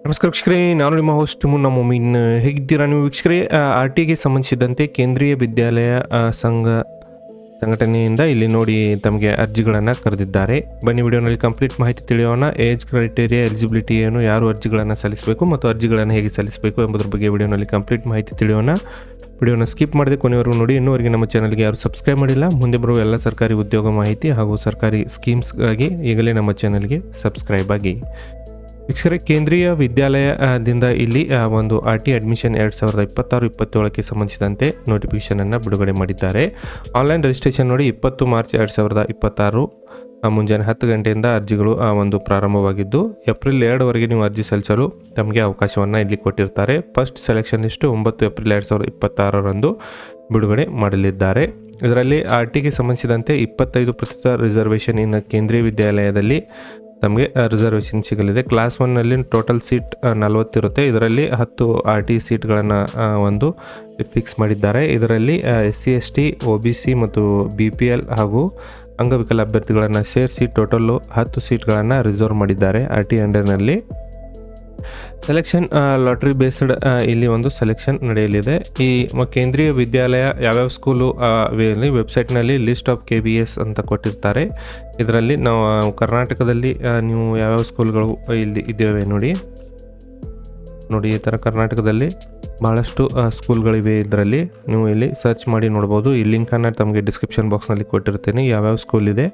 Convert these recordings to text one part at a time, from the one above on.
ನಮಸ್ಕಾರ ವೀಕ್ಷಕರೇ, ನಾನು ನಿಮ್ಮ ಹೋಸ್ಟ್ ಮುನ್ನ ಮೊಮಿನ್. ಹೇಗಿದ್ದೀರಾ ನೀವು ವೀಕ್ಷಕರೇ? ಆರ್ ಟಿಗೆ ಸಂಬಂಧಿಸಿದಂತೆ ಕೇಂದ್ರೀಯ ವಿದ್ಯಾಲಯ ಸಂಘಟನೆಯಿಂದ ಇಲ್ಲಿ ನೋಡಿ ತಮಗೆ ಅರ್ಜಿಗಳನ್ನು ಕರೆದಿದ್ದಾರೆ. ಬನ್ನಿ ವಿಡಿಯೋನಲ್ಲಿ ಕಂಪ್ಲೀಟ್ ಮಾಹಿತಿ ತಿಳಿಯೋಣ. ಏಜ್ ಕ್ರೈಟೇರಿಯಾ, ಎಲಿಜಿಬಿಲಿಟಿ ಏನು, ಯಾರು ಅರ್ಜಿಗಳನ್ನು ಸಲ್ಲಿಸಬೇಕು ಮತ್ತು ಅರ್ಜಿಗಳನ್ನು ಹೇಗೆ ಸಲ್ಲಿಸಬೇಕು ಎಂಬುದರ ಬಗ್ಗೆ ವಿಡಿಯೋನಲ್ಲಿ ಕಂಪ್ಲೀಟ್ ಮಾಹಿತಿ ತಿಳಿಯೋಣ. ವಿಡಿಯೋನ ಸ್ಕಿಪ್ ಮಾಡದೆ ಕೊನೆವರೆಗೂ ನೋಡಿ. ಇನ್ನೂವರೆಗೆ ನಮ್ಮ ಚಾನಲ್ಗೆ ಯಾರು ಸಬ್ಸ್ಕ್ರೈಬ್ ಮಾಡಿಲ್ಲ, ಮುಂದೆ ಬರುವ ಎಲ್ಲ ಸರ್ಕಾರಿ ಉದ್ಯೋಗ ಮಾಹಿತಿ ಹಾಗೂ ಸರ್ಕಾರಿ ಸ್ಕೀಮ್ಸ್ಗಾಗಿ ಈಗಲೇ ನಮ್ಮ ಚಾನಲ್ಗೆ ಸಬ್ಸ್ಕ್ರೈಬ್ ಆಗಿ. ವೀಕ್ಷಕರೇ, ಕೇಂದ್ರೀಯ ವಿದ್ಯಾಲಯದಿಂದ ಇಲ್ಲಿ ಒಂದು ಆರ್ ಟಿ ಅಡ್ಮಿಷನ್ 2026-27ಕ್ಕೆ ಸಂಬಂಧಿಸಿದಂತೆ ನೋಟಿಫಿಕೇಷನನ್ನು ಬಿಡುಗಡೆ ಮಾಡಿದ್ದಾರೆ. ಆನ್ಲೈನ್ ರಿಜಿಸ್ಟ್ರೇಷನ್ ನೋಡಿ 20 ಮಾರ್ಚ್ 2026 ಮುಂಜಾನೆ 10 ಗಂಟೆಯಿಂದ ಅರ್ಜಿಗಳು ಒಂದು ಪ್ರಾರಂಭವಾಗಿದ್ದು, ಏಪ್ರಿಲ್ 2ವರೆಗೆ ನೀವು ಅರ್ಜಿ ಸಲ್ಲಿಸಲು ತಮಗೆ ಅವಕಾಶವನ್ನು ಇಲ್ಲಿ ಕೊಟ್ಟಿರ್ತಾರೆ. ಫಸ್ಟ್ ಸೆಲೆಕ್ಷನ್ ಲಿಸ್ಟು 9 ಏಪ್ರಿಲ್ 2026 ಬಿಡುಗಡೆ ಮಾಡಲಿದ್ದಾರೆ. ಇದರಲ್ಲಿ ಆರ್ ಟಿಗೆ ಸಂಬಂಧಿಸಿದಂತೆ 25% ರಿಸರ್ವೇಷನ್ ಇನ್ನು ಕೇಂದ್ರೀಯ ವಿದ್ಯಾಲಯದಲ್ಲಿ ತಮಗೆ ರಿಸರ್ವೇಷನ್ ಸಿಗಲಿದೆ. ಕ್ಲಾಸ್ 1ನಲ್ಲಿ ಟೋಟಲ್ ಸೀಟ್ 40 ಇರುತ್ತೆ. ಇದರಲ್ಲಿ 10 ಆರ್ ಟಿ ಸೀಟ್ಗಳನ್ನು ಒಂದು ಫಿಕ್ಸ್ ಮಾಡಿದ್ದಾರೆ. ಇದರಲ್ಲಿ SC ST OBC ಮತ್ತು BPL ಹಾಗೂ ಅಂಗವಿಕಲ ಅಭ್ಯರ್ಥಿಗಳನ್ನು ಸೇರಿಸಿ ಟೋಟಲ್ಲು 10 ಸೀಟ್ಗಳನ್ನು ರಿಸರ್ವ್ ಮಾಡಿದ್ದಾರೆ ಆರ್ ಟಿ ಅಂಡರ್ನಲ್ಲಿ. ಸೆಲೆಕ್ಷನ್ ಲಾಟ್ರಿ ಬೇಸ್ಡ್ ಇಲ್ಲಿ ಒಂದು ಸೆಲೆಕ್ಷನ್ ನಡೆಯಲಿದೆ. ಈ ಕೇಂದ್ರೀಯ ವಿದ್ಯಾಲಯ ಯಾವ್ಯಾವ ಸ್ಕೂಲು ವೆಬ್ಸೈಟ್ನಲ್ಲಿ ಲಿಸ್ಟ್ ಆಫ್ KVS ಅಂತ ಕೊಟ್ಟಿರ್ತಾರೆ. ಇದರಲ್ಲಿ ನಾವು ಕರ್ನಾಟಕದಲ್ಲಿ ನೀವು ಯಾವ್ಯಾವ ಸ್ಕೂಲ್ಗಳು ಇಲ್ಲಿ ಇದ್ದೇವೆ ನೋಡಿ ಈ ಥರ ಕರ್ನಾಟಕದಲ್ಲಿ ಭಾಳಷ್ಟು ಸ್ಕೂಲ್ಗಳಿವೆ. ಇದರಲ್ಲಿ ನೀವು ಇಲ್ಲಿ ಸರ್ಚ್ ಮಾಡಿ ನೋಡ್ಬೋದು. ಈ ಲಿಂಕನ್ನು ತಮಗೆ ಡಿಸ್ಕ್ರಿಪ್ಷನ್ ಬಾಕ್ಸ್ನಲ್ಲಿ ಕೊಟ್ಟಿರ್ತೀನಿ, ಯಾವ್ಯಾವ ಸ್ಕೂಲ್ ಇದೆ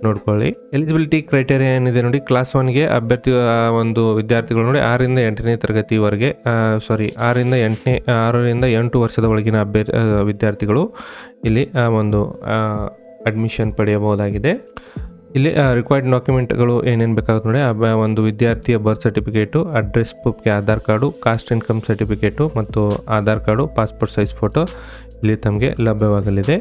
ನೋಡ್ಕೊಳ್ಳಿ. ಎಲಿಜಿಬಿಲಿಟಿ ಕ್ರೈಟೇರಿಯಾ ಏನಿದೆ ನೋಡಿ, ಕ್ಲಾಸ್ 1ಗೆ ಅಭ್ಯರ್ಥಿ ಒಂದು ವಿದ್ಯಾರ್ಥಿಗಳು ನೋಡಿ 6ರಿಂದ 8ನೇ ತರಗತಿವರೆಗೆ 6ರಿಂದ 8 ವರ್ಷದ ಒಳಗಿನ ವಿದ್ಯಾರ್ಥಿಗಳು ಇಲ್ಲಿ ಒಂದು ಅಡ್ಮಿಷನ್ ಪಡೆಯಬಹುದಾಗಿದೆ. ಇಲ್ಲಿ ರಿಕ್ವೈರ್ಡ್ ಡಾಕ್ಯುಮೆಂಟ್ಗಳು ಏನೇನು ಬೇಕಾಗುತ್ತೆ ನೋಡಿ, ಒಂದು ವಿದ್ಯಾರ್ಥಿಯ ಬರ್ತ್ ಸರ್ಟಿಫಿಕೇಟು, ಅಡ್ರೆಸ್ ಪ್ರೂಫ್ಗೆ Aadhaar card, caste income certificate ಮತ್ತು Aadhaar card, passport size photo ಇಲ್ಲಿ ತಮಗೆ ಲಭ್ಯವಾಗಲಿದೆ.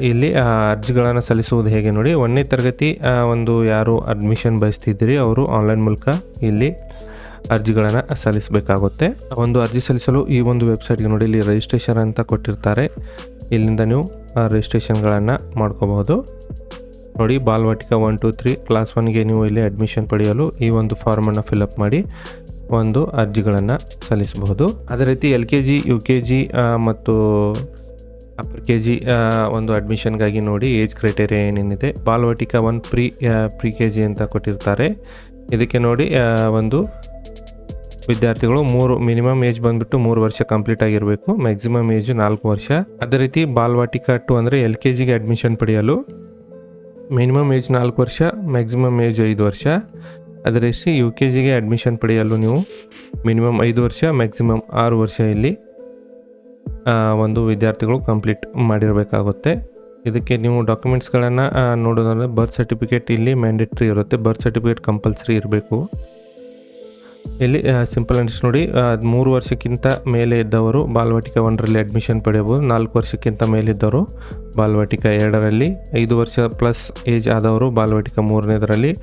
ಇಲ್ಲಿ ಅರ್ಜಿಗಳನ್ನು ಸಲ್ಲಿಸುವುದು ಹೇಗೆ ನೋಡಿ, 1ನೇ ತರಗತಿ ಒಂದು ಯಾರು ಅಡ್ಮಿಷನ್ ಬಯಸ್ತಿದ್ದೀರಿ ಅವರು ಆನ್ಲೈನ್ ಮೂಲಕ ಇಲ್ಲಿ ಅರ್ಜಿಗಳನ್ನು ಸಲ್ಲಿಸಬೇಕಾಗುತ್ತೆ. ಒಂದು ಅರ್ಜಿ ಸಲ್ಲಿಸಲು ಈ ಒಂದು ವೆಬ್ಸೈಟ್ಗೆ ನೋಡಿ, ಇಲ್ಲಿ ರಿಜಿಸ್ಟ್ರೇಷನ್ ಅಂತ ಕೊಟ್ಟಿರ್ತಾರೆ. ಇಲ್ಲಿಂದ ನೀವು ರಿಜಿಸ್ಟ್ರೇಷನ್ಗಳನ್ನು ಮಾಡ್ಕೋಬಹುದು ನೋಡಿ. ಬಾಲವಾಟಿಕಾ 1 2 3 ಕ್ಲಾಸ್ 1ಗೆ ನೀವು ಇಲ್ಲಿ ಅಡ್ಮಿಷನ್ ಪಡೆಯಲು ಈ ಒಂದು ಫಾರ್ಮನ್ನು ಫಿಲಪ್ ಮಾಡಿ ಒಂದು ಅರ್ಜಿಗಳನ್ನು ಸಲ್ಲಿಸಬಹುದು. ಅದೇ ರೀತಿ LKG UKG ಮತ್ತು ಅಪ್ಪರ್ KG ಒಂದು ಅಡ್ಮಿಷನ್ಗಾಗಿ ನೋಡಿ ಏಜ್ ಕ್ರೈಟೇರಿಯಾ ಏನೇನಿದೆ. ಬಾಲವಾಟಿಕಾ 1 ಪ್ರಿ KG ಅಂತ ಕೊಟ್ಟಿರ್ತಾರೆ. ಇದಕ್ಕೆ ನೋಡಿ ಒಂದು ವಿದ್ಯಾರ್ಥಿಗಳು ಮಿನಿಮಮ್ ಏಜ್ ಬಂದುಬಿಟ್ಟು 3 ವರ್ಷ ಕಂಪ್ಲೀಟ್ ಆಗಿರಬೇಕು, ಮ್ಯಾಕ್ಸಿಮಮ್ ಏಜು 4 ವರ್ಷ. ಅದೇ ರೀತಿ ಬಾಲವಾಟಿಕಾ 2 ಅಂದರೆ LKGಗೆ ಅಡ್ಮಿಷನ್ ಪಡೆಯಲು ಮಿನಿಮಮ್ ಏಜ್ 4 ವರ್ಷ, ಮ್ಯಾಕ್ಸಿಮಮ್ ಏಜ್ 5 ವರ್ಷ. ಅದೇ ರೀತಿ UKGಗೆ ಅಡ್ಮಿಷನ್ ಪಡೆಯಲು ನೀವು ಮಿನಿಮಮ್ 5 ವರ್ಷ, ಮ್ಯಾಕ್ಸಿಮಮ್ 6 ವರ್ಷ ಇಲ್ಲಿ ಒಂದು ವಿದ್ಯಾರ್ಥಿಗಳು ಕಂಪ್ಲೀಟ್ ಮಾಡಿರಬೇಕಾಗುತ್ತೆ. ಇದಕ್ಕೆ ನೀವು ಡಾಕ್ಯುಮೆಂಟ್ಸ್ಗಳನ್ನು ನೋಡೋದಂದರೆ ಬರ್ತ್ ಸರ್ಟಿಫಿಕೇಟ್ ಇಲ್ಲಿ ಮ್ಯಾಂಡೇಟ್ರಿ ಇರುತ್ತೆ. ಬರ್ತ್ ಸರ್ಟಿಫಿಕೇಟ್ ಕಂಪಲ್ಸರಿ ಇರಬೇಕು. ಇಲ್ಲಿ ಸಿಂಪಲ್ ಅಂಡ್ಸ್ ನೋಡಿ, 3 ವರ್ಷಕ್ಕಿಂತ ಮೇಲೆ ಇದ್ದವರು ಬಾಲವಾಟಿಕಾ 1ರಲ್ಲಿ ಅಡ್ಮಿಷನ್ ಪಡೆಯಬಹುದು. 4 ವರ್ಷಕ್ಕಿಂತ ಮೇಲಿದ್ದವರು ಬಾಲವಾಟಿಕಾ 2ರಲ್ಲಿ, 5 ವರ್ಷ ಪ್ಲಸ್ ಏಜ್ ಆದವರು ಬಾಲವಾಟಿಕಾ 3ನೇದರಲ್ಲಿ,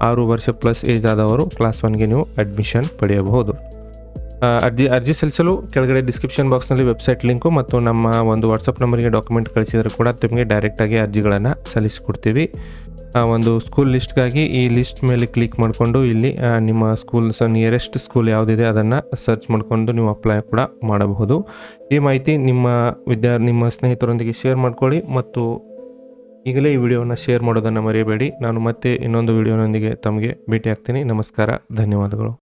6 ವರ್ಷ ಪ್ಲಸ್ ಏಜ್ ಆದವರು ಕ್ಲಾಸ್ 1ಗೆ ನೀವು ಅಡ್ಮಿಷನ್ ಪಡೆಯಬಹುದು. ಅರ್ಜಿ ಸಲ್ಲಿಸಲು ಕೆಳಗಡೆ ಡಿಸ್ಕ್ರಿಪ್ಷನ್ ಬಾಕ್ಸ್ನಲ್ಲಿ ವೆಬ್ಸೈಟ್ ಲಿಂಕು ಮತ್ತು ನಮ್ಮ ಒಂದು ವಾಟ್ಸಪ್ ನಂಬರಿಗೆ ಡಾಕ್ಯುಮೆಂಟ್ ಕಳಿಸಿದರೆ ಕೂಡ ನಿಮಗೆ ಡೈರೆಕ್ಟಾಗಿ ಅರ್ಜಿಗಳನ್ನು ಸಲ್ಲಿಸಿಕೊಡ್ತೀವಿ. ಒಂದು ಸ್ಕೂಲ್ ಲಿಸ್ಟ್ಗಾಗಿ ಈ ಲಿಸ್ಟ್ ಮೇಲೆ ಕ್ಲಿಕ್ ಮಾಡಿಕೊಂಡು ಇಲ್ಲಿ ನಿಮ್ಮ ನಿಯರೆಸ್ಟ್ ಸ್ಕೂಲ್ ಯಾವುದಿದೆ ಅದನ್ನು ಸರ್ಚ್ ಮಾಡಿಕೊಂಡು ನೀವು ಅಪ್ಲೈ ಕೂಡ ಮಾಡಬಹುದು. ಈ ಮಾಹಿತಿ ನಿಮ್ಮ ಸ್ನೇಹಿತರೊಂದಿಗೆ ಶೇರ್ ಮಾಡ್ಕೊಳ್ಳಿ ಮತ್ತು ಈಗಲೇ ಈ ವಿಡಿಯೋವನ್ನು ಶೇರ್ ಮಾಡೋದನ್ನು ಮರೆಯಬೇಡಿ. ನಾನು ಮತ್ತೆ ಇನ್ನೊಂದು ವಿಡಿಯೋನೊಂದಿಗೆ ತಮಗೆ ಭೇಟಿ ಆಗ್ತೀನಿ. ನಮಸ್ಕಾರ, ಧನ್ಯವಾದಗಳು.